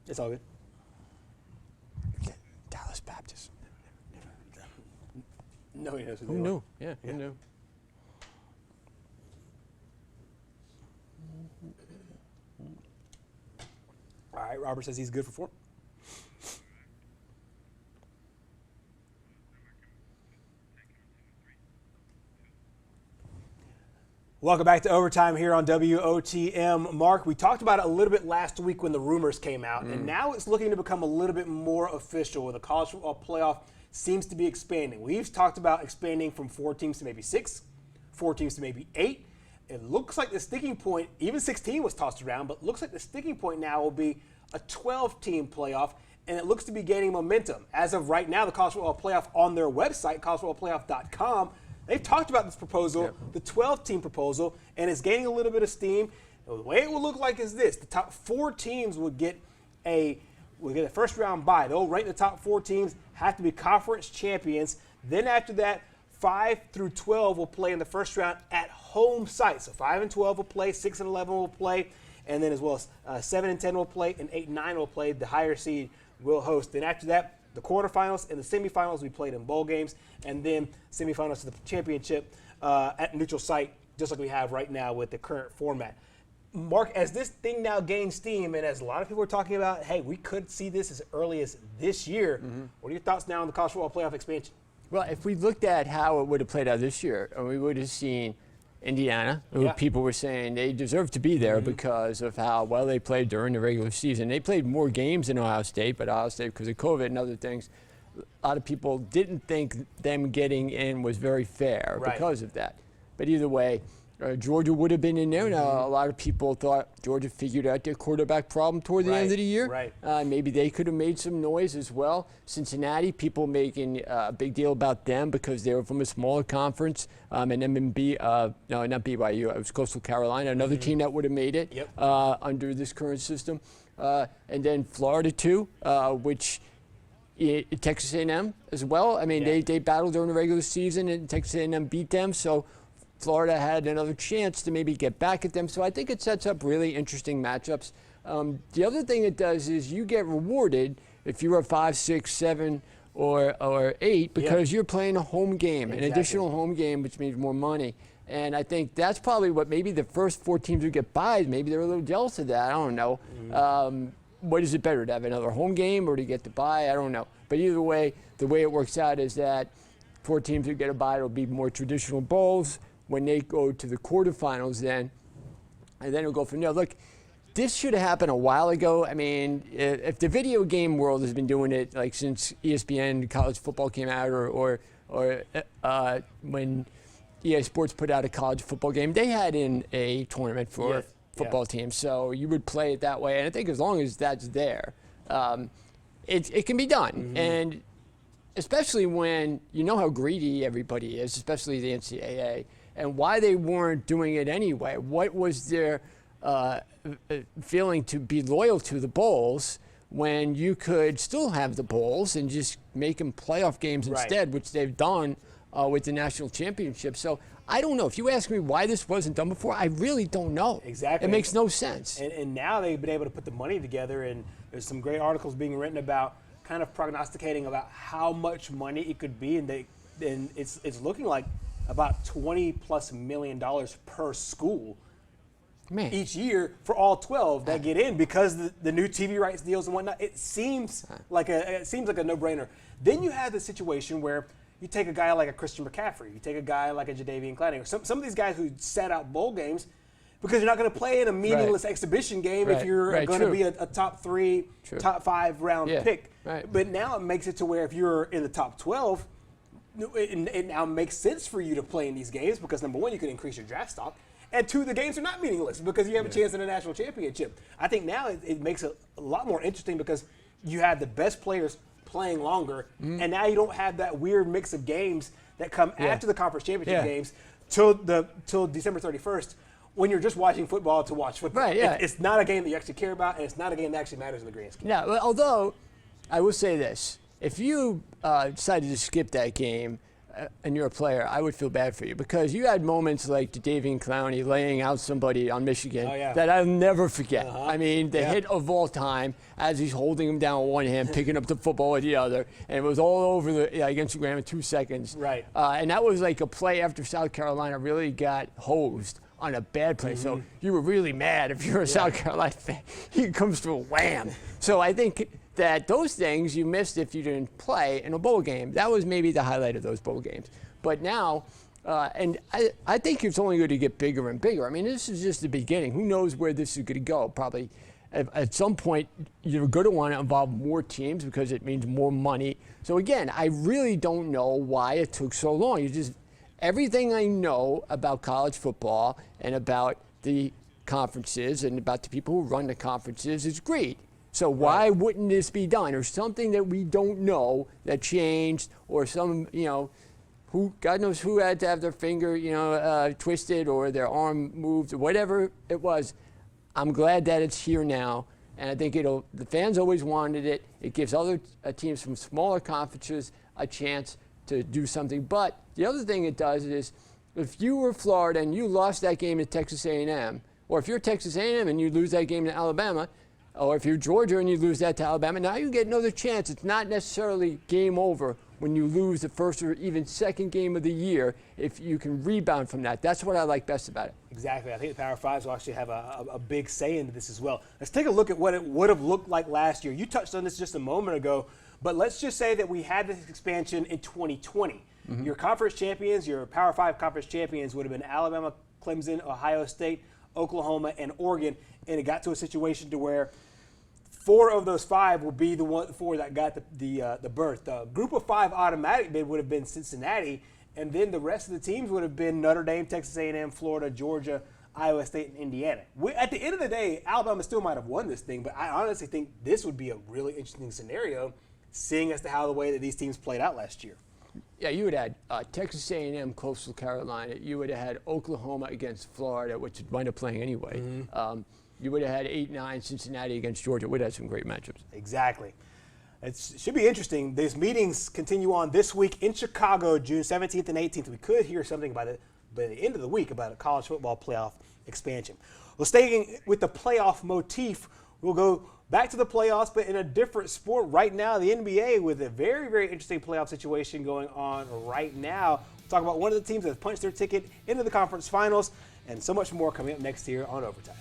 It's all good. Dallas Baptist. No, he knows Who knew? Yeah, who knew? All right, Robert says he's good for 4. Welcome back to Overtime here on WOTM. Mark, we talked about it a little bit last week when the rumors came out, and now it's looking to become a little bit more official where the college football playoff seems to be expanding. We've talked about expanding from 4 teams to maybe 6, 4 teams to maybe 8. It looks like the sticking point, even 16 was tossed around, but looks like the sticking point now will be a 12-team playoff, and it looks to be gaining momentum. As of right now, the college football playoff on their website, collegefootballplayoff.com, they've talked about this proposal, the 12-team proposal, and it's gaining a little bit of steam. The way it will look like is this. The top 4 teams will get a first-round bye. They'll rank the top 4 teams, have to be conference champions. Then after that, 5 through 12 will play in the first round at home site. So 5 and 12 will play, 6 and 11 will play, and then as well as 7 and 10 will play, and 8 and 9 will play. The higher seed will host. Then after that, the quarterfinals and the semifinals we played in bowl games, and then semifinals to the championship at neutral site, just like we have right now with the current format. Mark, as this thing now gains steam, and as a lot of people are talking about, hey, we could see this as early as this year. What are your thoughts now on the college football playoff expansion? Well, if we looked at how it would have played out this year, we would have seen Indiana, who people were saying they deserve to be there because of how well they played during the regular season. They played more games than Ohio State, but Ohio State, because of COVID and other things, a lot of people didn't think them getting in was very fair because of that. But either way, Georgia would have been in there. Now, a lot of people thought Georgia figured out their quarterback problem toward the end of the year. Maybe they could have made some noise as well. Cincinnati, people making a big deal about them because they were from a smaller conference. And MB, no, not BYU, it was Coastal Carolina, another team that would have made it under this current system. And then Florida, too, which Texas A&M as well. I mean, they battled during the regular season, and Texas A&M beat them. So Florida had another chance to maybe get back at them. So I think it sets up really interesting matchups. The other thing it does is you get rewarded if you're a 5, 6, 7, or 8 because you're playing a home game, an additional home game, which means more money. And I think that's probably what maybe the first 4 teams who get buys, maybe they're a little jealous of that. I don't know. What is it better, to have another home game or to get the bye? I don't know. But either way, the way it works out is that 4 teams who get a bye will be more traditional bowls. When they go to the quarterfinals then, and then it'll go from there. Look, this should have happened a while ago. I mean, if the video game world has been doing it like since ESPN college football came out, or when EA Sports put out a college football game, they had in a tournament for football teams. So you would play it that way. And I think as long as that's there, it can be done. And especially when you know how greedy everybody is, especially the NCAA, and why they weren't doing it anyway. What was their feeling to be loyal to the bowls when you could still have the bowls and just make them playoff games instead, which they've done with the national championship. So I don't know. If you ask me why this wasn't done before, I really don't know. Exactly. It makes no sense. And now they've been able to put the money together, and there's some great articles being written about kind of prognosticating about how much money it could be, and it's looking like about $20+ million per school each year for all 12 that get in because the new TV rights deals and whatnot. It seems like a no-brainer. Then you have the situation where you take a guy like a Christian McCaffrey, you take a guy like a Jadeveon Clowney, or some of these guys who sat out bowl games because you're not going to play in a meaningless exhibition game if you're going to be a top 3, top 5 round pick. But now it makes it to where if you're in the top 12, it now makes sense for you to play in these games because, number one, you can increase your draft stock, and 2, the games are not meaningless because you have a chance in a national championship. I think now it makes it a lot more interesting because you have the best players playing longer, and now you don't have that weird mix of games that come after the conference championship games till December 31st when you're just watching football to watch football. It's not a game that you actually care about, and it's not a game that actually matters in the grand scheme. Yeah, although I will say this. If you decided to skip that game, and you're a player, I would feel bad for you because you had moments like Davian Clowney laying out somebody on Michigan that I'll never forget. I mean, the hit of all time as he's holding him down with one hand, picking up the football with the other, and it was all over the Instagram in 2 seconds. Right. And that was like a play after South Carolina really got hosed on a bad play. So you were really mad if you're a South Carolina fan. He comes through a wham. So I think that those things you missed if you didn't play in a bowl game. That was maybe the highlight of those bowl games. But now, and I think it's only going to get bigger and bigger. I mean, this is just the beginning. Who knows where this is going to go? Probably at some point you're going to want to involve more teams because it means more money. So again, I really don't know why it took so long. Everything I know about college football and about the conferences and about the people who run the conferences is great. So why wouldn't this be done? Or something that we don't know that changed, or some, who God knows who had to have their finger, twisted or their arm moved or whatever it was. I'm glad that it's here now, and I think the fans always wanted it. It gives other teams from smaller conferences a chance to do something. But the other thing it does is, if you were Florida and you lost that game at Texas A&M, or if you're Texas A&M and you lose that game to Alabama, or if you're Georgia and you lose that to Alabama, now you get another chance. It's not necessarily game over when you lose the first or even second game of the year if you can rebound from that. That's what I like best about it. Exactly. I think the Power Fives will actually have a big say into this as well. Let's take a look at what it would have looked like last year. You touched on this just a moment ago, but let's just say that we had this expansion in 2020. Your conference champions, your Power 5 conference champions would have been Alabama, Clemson, Ohio State, Oklahoma, and Oregon, and it got to a situation to where 4 of those 5 would be the 4 that got the berth. The group of 5 automatic bid would have been Cincinnati, and then the rest of the teams would have been Notre Dame, Texas A&M, Florida, Georgia, Iowa State, and Indiana. At the end of the day, Alabama still might have won this thing, but I honestly think this would be a really interesting scenario, seeing as to how the way that these teams played out last year. Yeah, you would have had Texas A&M, Coastal Carolina. You would have had Oklahoma against Florida, which would wind up playing anyway. You would have had 8-9 Cincinnati against Georgia. We'd have some great matchups. Exactly. It should be interesting. These meetings continue on this week in Chicago, June 17th and 18th. We could hear something by the end of the week about a college football playoff expansion. Well, staying with the playoff motif, we'll go back to the playoffs, but in a different sport. Right now, the NBA with a very, very interesting playoff situation going on right now. We'll talk about one of the teams that has punched their ticket into the conference finals and so much more coming up next here on Overtime.